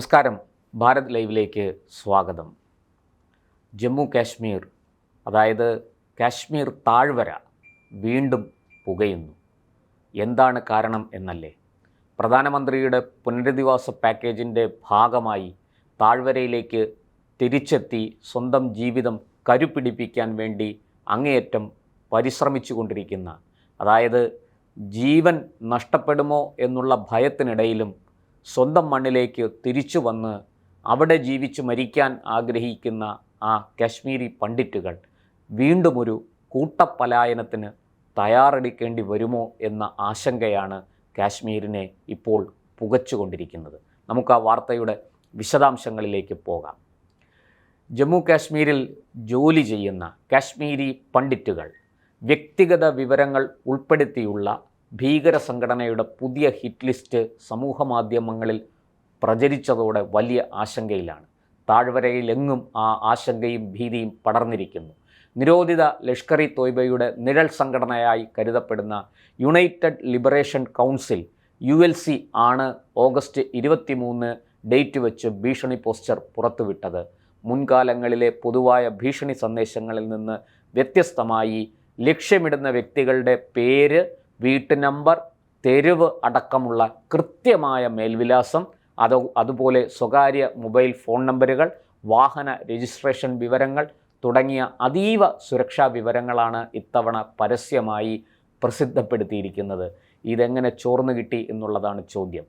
നമസ്കാരം. ഭാരത് ലൈവിലേക്ക് സ്വാഗതം. ജമ്മു കാശ്മീർ, അതായത് കാശ്മീർ താഴ്വര വീണ്ടും പുകയുന്നു. എന്താണ് കാരണം എന്നല്ലേ? പ്രധാനമന്ത്രിയുടെ പുനരധിവാസ പാക്കേജിൻ്റെ ഭാഗമായി താഴ്വരയിലേക്ക് തിരിച്ചെത്തി സ്വന്തം ജീവിതം കരുപിടിപ്പിക്കാൻ വേണ്ടി അങ്ങേയറ്റം പരിശ്രമിച്ചു കൊണ്ടിരിക്കുന്ന, അതായത് ജീവൻ നഷ്ടപ്പെടുമോ എന്നുള്ള ഭയത്തിനിടയിലും സ്വന്തം മണ്ണിലേക്ക് തിരിച്ചു വന്ന് അവിടെ ജീവിച്ചു മരിക്കാൻ ആഗ്രഹിക്കുന്ന ആ കാശ്മീരി പണ്ഡിറ്റുകൾ വീണ്ടും ഒരു കൂട്ടപ്പലായനത്തിന് തയ്യാറെടുക്കേണ്ടി വരുമോ എന്ന ആശങ്കയാണ് കാശ്മീരിനെ ഇപ്പോൾ പുകച്ചുകൊണ്ടിരിക്കുന്നത്. നമുക്ക് ആ വാർത്തയുടെ വിശദാംശങ്ങളിലേക്ക് പോകാം. ജമ്മു കാശ്മീരിൽ ജോലി ചെയ്യുന്ന കാശ്മീരി പണ്ഡിറ്റുകൾ വ്യക്തിഗത വിവരങ്ങൾ ഉൾപ്പെടുത്തിയുള്ള ഭീകര സംഘടനയുടെ പുതിയ ഹിറ്റ് ലിസ്റ്റ് സമൂഹമാധ്യമങ്ങളിൽ പ്രചരിച്ചതോടെ വലിയ ആശങ്കയിലാണ്. താഴ്വരയിലെങ്ങും ആ ആശങ്കയും ഭീതിയും പടർന്നിരിക്കുന്നു. നിരോധിത ലഷ്കർ ഇ തോയ്ബയുടെ നിഴൽ സംഘടനയായി കരുതപ്പെടുന്ന യുണൈറ്റഡ് ലിബറേഷൻ കൗൺസിൽ ULC ആണ് ഓഗസ്റ്റ് 23 ഡേറ്റ് വെച്ച് ഭീഷണി പോസ്റ്റർ പുറത്തുവിട്ടത്. മുൻകാലങ്ങളിലെ പൊതുവായ ഭീഷണി സന്ദേശങ്ങളിൽ നിന്ന് വ്യത്യസ്തമായി ലക്ഷ്യമിടുന്ന വ്യക്തികളുടെ പേര്, വീട്ടു നമ്പർ, തെരുവ് അടക്കമുള്ള കൃത്യമായ മേൽവിലാസം, അതുപോലെ സ്വകാര്യ മൊബൈൽ ഫോൺ നമ്പറുകൾ, വാഹന രജിസ്ട്രേഷൻ വിവരങ്ങൾ തുടങ്ങിയ അതീവ സുരക്ഷാ വിവരങ്ങളാണ് ഇത്തവണ പരസ്യമായി പ്രസിദ്ധപ്പെടുത്തിയിരിക്കുന്നത്. ഇതെങ്ങനെ ചോർന്നു കിട്ടി എന്നുള്ളതാണ് ചോദ്യം.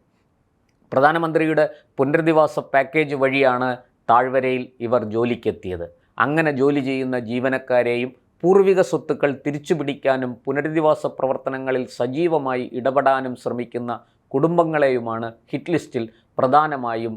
പ്രധാനമന്ത്രിയുടെ പുനരധിവാസ പാക്കേജ് വഴിയാണ് താഴ്വരയിൽ ഇവർ ജോലിക്കെത്തിയത്. അങ്ങനെ ജോലി ചെയ്യുന്ന ജീവനക്കാരെയും പൂർവിക സ്വത്തുക്കൾ തിരിച്ചുപിടിക്കാനും പുനരധിവാസ പ്രവർത്തനങ്ങളിൽ സജീവമായി ഇടപെടാനും ശ്രമിക്കുന്ന കുടുംബങ്ങളെയുമാണ് ഹിറ്റ് ലിസ്റ്റിൽ പ്രധാനമായും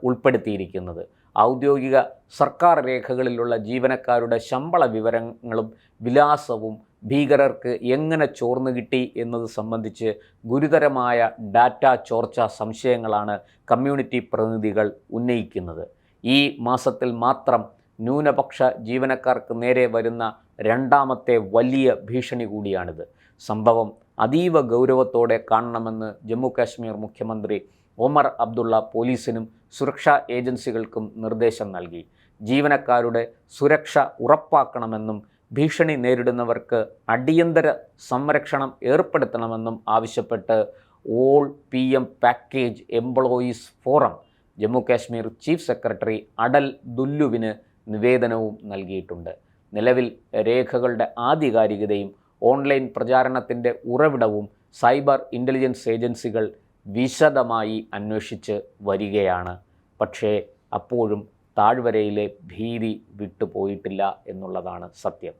ഉൾപ്പെടുത്തിയിരിക്കുന്നത്. ഔദ്യോഗിക സർക്കാർ രേഖകളിലുള്ള ജീവനക്കാരുടെ ശമ്പള വിവരങ്ങളും വിലാസവും ഭീകരർക്ക് എങ്ങനെ ചോർന്നു കിട്ടി എന്നത് സംബന്ധിച്ച് ഗുരുതരമായ ഡാറ്റ ചോർച്ച സംശയങ്ങളാണ് കമ്മ്യൂണിറ്റി പ്രതിനിധികൾ ഉന്നയിക്കുന്നത്. ഈ മാസത്തിൽ മാത്രം ന്യൂനപക്ഷ ജീവനക്കാർക്ക് നേരെ വരുന്ന രണ്ടാമത്തെ വലിയ ഭീഷണി കൂടിയാണിത്. സംഭവം അതീവ ഗൗരവത്തോടെ കാണണമെന്ന് ജമ്മു കാശ്മീർ മുഖ്യമന്ത്രി ഒമർ അബ്ദുള്ള പോലീസിനും സുരക്ഷാ ഏജൻസികൾക്കും നിർദ്ദേശം നൽകി. ജീവനക്കാരുടെ സുരക്ഷ ഉറപ്പാക്കണമെന്നും ഭീഷണി നേരിടുന്നവർക്ക് അടിയന്തര സംരക്ഷണം ഏർപ്പെടുത്തണമെന്നും ആവശ്യപ്പെട്ട് all PM package employees forum Jammu Kashmir chief secretary Atal ദുല്ലുവിന് നിവേദനവും നൽകിയിട്ടുണ്ട്. നിലവിൽ രേഖകളുടെ ആധികാരികതയും ഓൺലൈൻ പ്രചാരണത്തിൻ്റെ ഉറവിടവും സൈബർ ഇൻ്റലിജൻസ് ഏജൻസികൾ വിശദമായി അന്വേഷിച്ച് വരികയാണ്. പക്ഷേ അപ്പോഴും താഴ്വരയിലെ ഭീതി വിട്ടുപോയിട്ടില്ല എന്നുള്ളതാണ് സത്യം.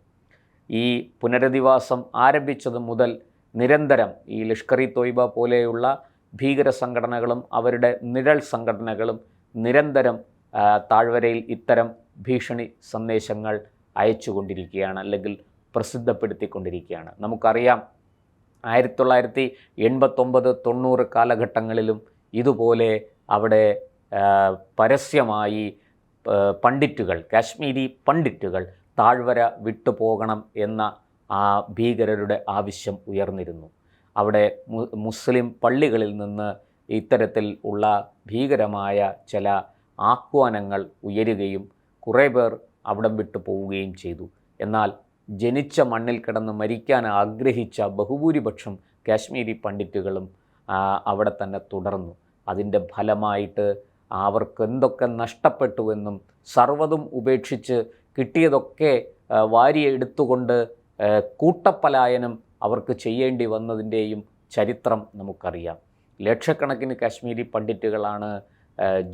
ഈ പുനരധിവാസം ആരംഭിച്ചത് മുതൽ നിരന്തരം ഈ ലഷ്കർ ഇ തോയ്ബ പോലെയുള്ള ഭീകര സംഘടനകളും അവരുടെ നിഴൽ സംഘടനകളും നിരന്തരം താഴ്വരയിൽ ഇത്തരം ഭീഷണി സന്ദേശങ്ങൾ അയച്ചുകൊണ്ടിരിക്കുകയാണ്, അല്ലെങ്കിൽ പ്രസിദ്ധപ്പെടുത്തിക്കൊണ്ടിരിക്കുകയാണ്. നമുക്കറിയാം, 1989-90 കാലഘട്ടങ്ങളിലും ഇതുപോലെ അവിടെ പരസ്യമായി പണ്ഡിറ്റുകൾ, കാശ്മീരി പണ്ഡിറ്റുകൾ താഴ്വര വിട്ടുപോകണം എന്ന ആ ഭീകരരുടെ ആവശ്യം ഉയർന്നിരുന്നു. അവിടെ മുസ്ലിം പള്ളികളിൽ നിന്ന് ഇത്തരത്തിൽ ഉള്ള ഭീകരമായ ചില ആഹ്വാനങ്ങൾ ഉയരുകയും കുറേ പേർ അവിടം വിട്ടു പോവുകയും ചെയ്തു. എന്നാൽ ജനിച്ച മണ്ണിൽ കിടന്ന് മരിക്കാൻ ആഗ്രഹിച്ച ബഹുഭൂരിപക്ഷം കാശ്മീരി പണ്ഡിറ്റുകളും അവിടെ തന്നെ തുടർന്നു. അതിൻ്റെ ഫലമായിട്ട് അവർക്ക് എന്തൊക്കെ നഷ്ടപ്പെട്ടുവെന്നും സർവ്വതും ഉപേക്ഷിച്ച് കിട്ടിയതൊക്കെ വാരിയെടുത്തുകൊണ്ട് കൂട്ടപ്പലായനം അവർക്ക് ചെയ്യേണ്ടി വന്നതിൻ്റെയും ചരിത്രം നമുക്കറിയാം. ലക്ഷക്കണക്കിന് കാശ്മീരി പണ്ഡിറ്റുകളാണ്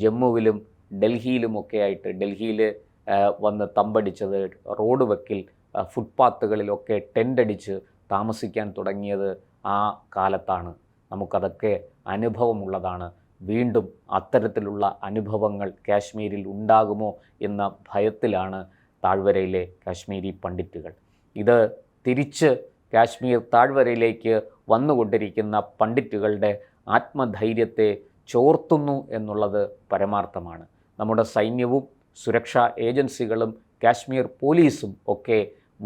ജമ്മുവിലും ഡൽഹിയിലുമൊക്കെ ആയിട്ട്, ഡൽഹിയിൽ വന്ന് തമ്പടിച്ചത്, റോഡ് വക്കിൽ ഫുട്പാത്തുകളിലൊക്കെ ടെൻ്റടിച്ച് താമസിക്കാൻ തുടങ്ങിയത് ആ കാലത്താണ്. നമുക്കതൊക്കെ അനുഭവമുള്ളതാണ്. വീണ്ടും അത്തരത്തിലുള്ള അനുഭവങ്ങൾ കാശ്മീരിൽ ഉണ്ടാകുമോ എന്ന ഭയത്തിലാണ് താഴ്വരയിലെ കാശ്മീരി പണ്ഡിറ്റുകൾ. ഇത് തിരിച്ച് കാശ്മീർ താഴ്വരയിലേക്ക് വന്നുകൊണ്ടിരിക്കുന്ന പണ്ഡിറ്റുകളുടെ ആത്മധൈര്യത്തെ ചോർത്തുന്നു എന്നുള്ളത് പരമാർത്ഥമാണ്. നമ്മുടെ സൈന്യവും സുരക്ഷാ ഏജൻസികളും കാശ്മീർ പോലീസും ഒക്കെ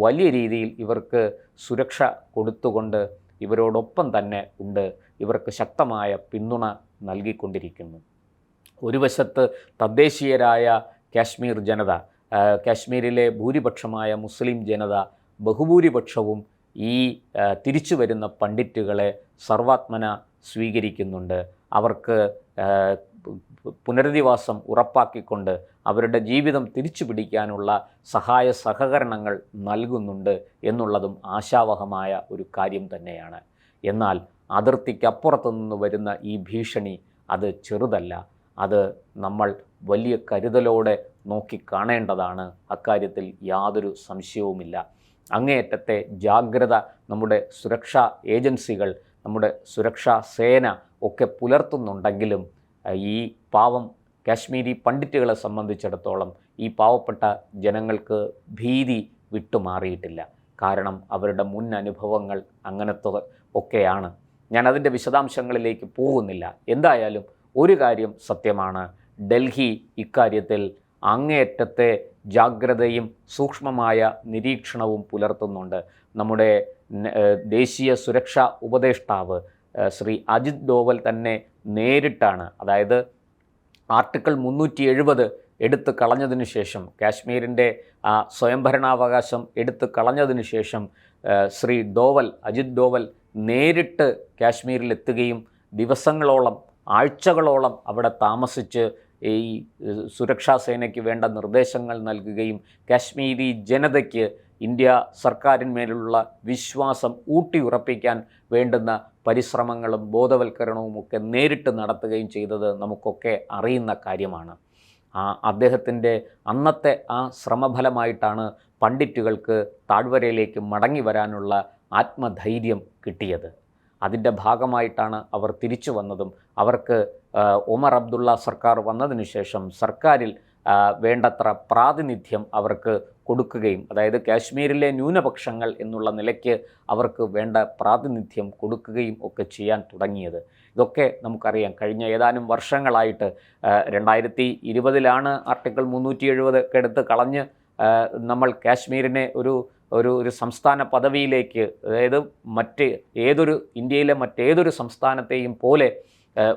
വലിയ രീതിയിൽ ഇവർക്ക് സുരക്ഷ കൊടുത്തുകൊണ്ട് ഇവരോടൊപ്പം തന്നെ ഉണ്ട്. ഇവർക്ക് ശക്തമായ പിന്തുണ നൽകിക്കൊണ്ടിരിക്കുന്നു. ഒരു വശത്ത് തദ്ദേശീയരായ കാശ്മീർ ജനത, കാശ്മീരിലെ ഭൂരിപക്ഷമായ മുസ്ലിം ജനത ബഹുഭൂരിപക്ഷവും ഈ തിരിച്ചു വരുന്ന പണ്ഡിറ്റുകളെ സർവാത്മന സ്വീകരിക്കുന്നുണ്ട്. അവർക്ക് പുനരധിവാസം ഉറപ്പാക്കിക്കൊണ്ട് അവരുടെ ജീവിതം തിരിച്ചു പിടിക്കാനുള്ള സഹായ സഹകരണങ്ങൾ നൽകുന്നുണ്ട് എന്നുള്ളതും ആശാവഹമായ ഒരു കാര്യം തന്നെയാണ്. എന്നാൽ അതിർത്തിക്കപ്പുറത്തു നിന്ന് വരുന്ന ഈ ഭീഷണി അത് ചെറുതല്ല. അത് നമ്മൾ വലിയ കരുതലോടെ നോക്കിക്കാണേണ്ടതാണ്. അക്കാര്യത്തിൽ യാതൊരു സംശയവുമില്ല. അങ്ങേയറ്റത്തെ ജാഗ്രത നമ്മുടെ സുരക്ഷാ ഏജൻസികൾ, നമ്മുടെ സുരക്ഷാ സേന ഒക്കെ പുലർത്തുന്നുണ്ടെങ്കിലും ഈ പാവം കാശ്മീരി പണ്ഡിറ്റുകളെ സംബന്ധിച്ചിടത്തോളം ഈ പാവപ്പെട്ട ജനങ്ങൾക്ക് ഭീതി വിട്ടുമാറിയിട്ടില്ല. കാരണം അവരുടെ മുൻ അനുഭവങ്ങൾ അങ്ങനത്തെ ഒക്കെയാണ്. ഞാൻ അതിൻ്റെ വിശദാംശങ്ങളിലേക്ക് പോകുന്നില്ല. എന്തായാലും ഒരു കാര്യം സത്യമാണ്, ഡൽഹി ഇക്കാര്യത്തിൽ അങ്ങേയറ്റത്തെ ജാഗ്രതയും സൂക്ഷ്മമായ നിരീക്ഷണവും പുലർത്തുന്നുണ്ട്. നമ്മുടെ ദേശീയ സുരക്ഷാ ഉപദേഷ്ടാവ് ശ്രീ അജിത് ഡോവൽ തന്നെ നേരിട്ടാണ്, അതായത് ആർട്ടിക്കിൾ 370 എടുത്തു കളഞ്ഞതിന് ശേഷം, കാശ്മീരിൻ്റെ സ്വയംഭരണാവകാശം എടുത്തു കളഞ്ഞതിന് ശേഷം ശ്രീ ഡോവൽ, അജിത് ഡോവൽ നേരിട്ട് കാശ്മീരിലെത്തുകയും ദിവസങ്ങളോളം, ആഴ്ചകളോളം അവിടെ താമസിച്ച് ഈ സുരക്ഷാ സേനയ്ക്ക് വേണ്ട നിർദ്ദേശങ്ങൾ നൽകുകയും കാശ്മീരി ജനതയ്ക്ക് ഇന്ത്യ സർക്കാരിന്മേലുള്ള വിശ്വാസം ഊട്ടിയുറപ്പിക്കാൻ വേണ്ടുന്ന പരിശ്രമങ്ങളും ബോധവൽക്കരണവും ഒക്കെ നേരിട്ട് നടത്തുകയും ചെയ്തത് നമുക്കൊക്കെ അറിയുന്ന കാര്യമാണ്. അദ്ദേഹത്തിൻ്റെ അന്നത്തെ ആ ശ്രമഫലമായിട്ടാണ് പണ്ഡിറ്റുകൾക്ക് താഴ്വരയിലേക്ക് മടങ്ങി വരാനുള്ള ആത്മധൈര്യം കിട്ടിയത്. അതിൻ്റെ ഭാഗമായിട്ടാണ് അവർ തിരിച്ചു വന്നതും. അവർക്ക് ഒമർ അബ്ദുള്ള സർക്കാർ വന്നതിന് ശേഷം സർക്കാരിൽ വേണ്ടത്ര പ്രാതിനിധ്യം അവർക്ക് കൊടുക്കുകയും, അതായത് കാശ്മീരിലെ ന്യൂനപക്ഷങ്ങൾ എന്നുള്ള നിലയ്ക്ക് അവർക്ക് വേണ്ട പ്രാതിനിധ്യം കൊടുക്കുകയും ഒക്കെ ചെയ്യാൻ തുടങ്ങിയത്. ഇതൊക്കെ നമുക്കറിയാം. കഴിഞ്ഞ ഏതാനും വർഷങ്ങളായിട്ട് 2020 ആർട്ടിക്കിൾ 370 ഒക്കെ എടുത്ത് കളഞ്ഞ് നമ്മൾ കാശ്മീരിനെ ഒരു സംസ്ഥാന പദവിയിലേക്ക്, അതായത് ഇന്ത്യയിലെ മറ്റേതൊരു സംസ്ഥാനത്തെയും പോലെ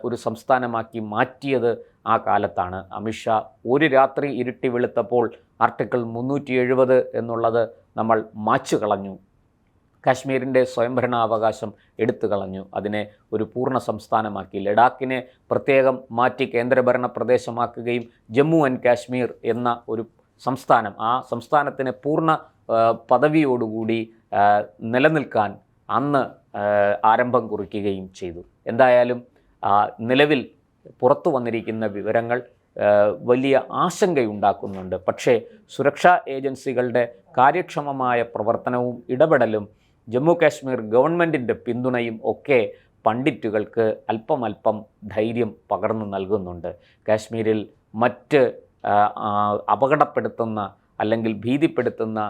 ഒരു സംസ്ഥാനമാക്കി മാറ്റിയത് ആ കാലത്താണ്. അമിത്ഷാ ഒരു രാത്രി ഇരുട്ടി വെളുത്തപ്പോൾ ആർട്ടിക്കിൾ 370 എന്നുള്ളത് നമ്മൾ മാച്ചു കളഞ്ഞു. കാശ്മീരിൻ്റെ സ്വയംഭരണാവകാശം എടുത്തു കളഞ്ഞു. അതിനെ ഒരു പൂർണ്ണ സംസ്ഥാനമാക്കി. ലഡാക്കിനെ പ്രത്യേകം മാറ്റി കേന്ദ്രഭരണ പ്രദേശമാക്കുകയും ജമ്മു ആൻഡ് കാശ്മീർ എന്ന ഒരു സംസ്ഥാനം, ആ സംസ്ഥാനത്തിന് പൂർണ്ണ പദവിയോടുകൂടി നിലനിൽക്കാൻ അന്ന് ആരംഭം കുറിക്കുകയും ചെയ്തു. എന്തായാലും നിലവിൽ പുറത്തു വന്നിരിക്കുന്ന വിവരങ്ങൾ വലിയ ആശങ്കയുണ്ടാക്കുന്നുണ്ട്. പക്ഷേ സുരക്ഷാ ഏജൻസികളുടെ കാര്യക്ഷമമായ പ്രവർത്തനവും ഇടപെടലും ജമ്മു കാശ്മീർ ഗവൺമെൻറ്റിൻ്റെ പിന്തുണയും ഒക്കെ പണ്ഡിറ്റുകൾക്ക് അല്പം ധൈര്യം പകർന്നു നൽകുന്നുണ്ട്. കാശ്മീരിൽ മറ്റ് അപകടപ്പെടുത്തുന്ന അല്ലെങ്കിൽ ഭീതിപ്പെടുത്തുന്ന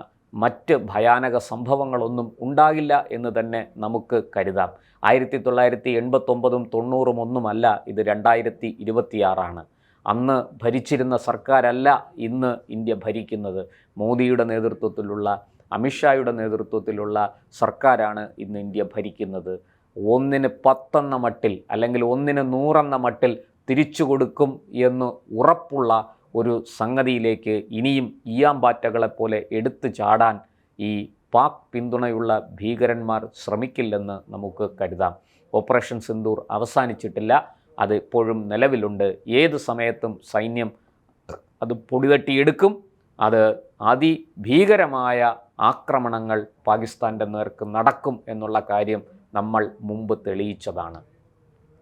മറ്റ് ഭയാനക സംഭവങ്ങളൊന്നും ഉണ്ടാകില്ല എന്ന് തന്നെ നമുക്ക് കരുതാം. 1989 90 ഒന്നുമല്ല, ഇത് 2026. അന്ന് ഭരിച്ചിരുന്ന സർക്കാരല്ല ഇന്ന് ഇന്ത്യ ഭരിക്കുന്നത്. മോദിയുടെ നേതൃത്വത്തിലുള്ള, അമിത്ഷായുടെ നേതൃത്വത്തിലുള്ള സർക്കാരാണ് ഇന്ന് ഇന്ത്യ ഭരിക്കുന്നത്. 1ന് 10 എന്ന മട്ടിൽ അല്ലെങ്കിൽ 1ന് 100 എന്ന മട്ടിൽ തിരിച്ചു കൊടുക്കും എന്ന് ഉറപ്പുള്ള ഒരു സംഗതിയിലേക്ക് ഇനിയും ഈയാമ്പാറ്റകളെപ്പോലെ എടുത്തു ചാടാൻ ഈ പാക് പിന്തുണയുള്ള ഭീകരന്മാർ ശ്രമിക്കില്ലെന്ന് നമുക്ക് കരുതാം. ഓപ്പറേഷൻ സിന്ദൂർ അവസാനിച്ചിട്ടില്ല, അത് ഇപ്പോഴും നിലവിലുണ്ട്. ഏത് സമയത്തും സൈന്യം അത് പൊടിതട്ടിയെടുക്കും. അത് അതിഭീകരമായ ആക്രമണങ്ങൾ പാകിസ്ഥാൻ്റെ നേർക്ക് നടക്കും എന്നുള്ള കാര്യം നമ്മൾ മുമ്പ് തെളിയിച്ചതാണ്.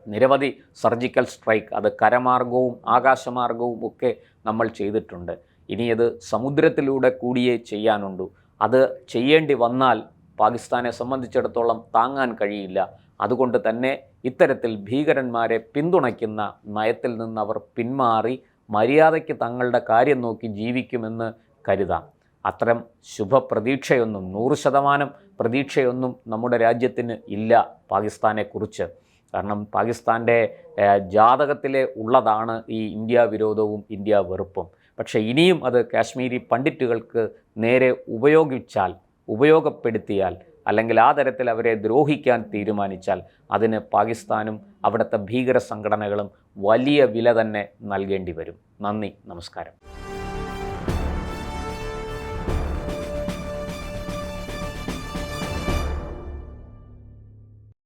നിരവധി സർജിക്കൽ സ്ട്രൈക്ക്, അത് കരമാർഗവും ആകാശമാർഗവും ഒക്കെ നമ്മൾ ചെയ്തിട്ടുണ്ട്. ഇനി അത് സമുദ്രത്തിലൂടെ കൂടിയേ ചെയ്യാനുണ്ടു. അത് ചെയ്യേണ്ടി വന്നാൽ പാകിസ്ഥാനെ സംബന്ധിച്ചിടത്തോളം താങ്ങാൻ കഴിയില്ല. അതുകൊണ്ട് തന്നെ ഇത്തരത്തിൽ ഭീകരന്മാരെ പിന്തുണയ്ക്കുന്ന നയത്തിൽ നിന്ന് അവർ പിന്മാറി മര്യാദയ്ക്ക് തങ്ങളുടെ കാര്യം നോക്കി ജീവിക്കുമെന്ന് കരുതാം. അത്തരം ശുഭപ്രതീക്ഷയൊന്നും 100% പ്രതീക്ഷയൊന്നും നമ്മുടെ രാജ്യത്തിന് ഇല്ല പാകിസ്ഥാനെക്കുറിച്ച്. കാരണം പാകിസ്ഥാൻ്റെ ജാതകത്തിലെ ഉള്ളതാണ് ഈ ഇന്ത്യ വിരോധവും ഇന്ത്യ വെറുപ്പും. പക്ഷേ ഇനിയും അത് കാശ്മീരി പണ്ഡിറ്റുകൾക്ക് നേരെ ഉപയോഗപ്പെടുത്തിയാൽ അല്ലെങ്കിൽ ആ തരത്തിൽ അവരെ ദ്രോഹിക്കാൻ തീരുമാനിച്ചാൽ അതിന് പാകിസ്ഥാനും അവിടുത്തെ ഭീകര സംഘടനകളും വലിയ വില തന്നെ നൽകേണ്ടി വരും. നന്ദി, നമസ്കാരം.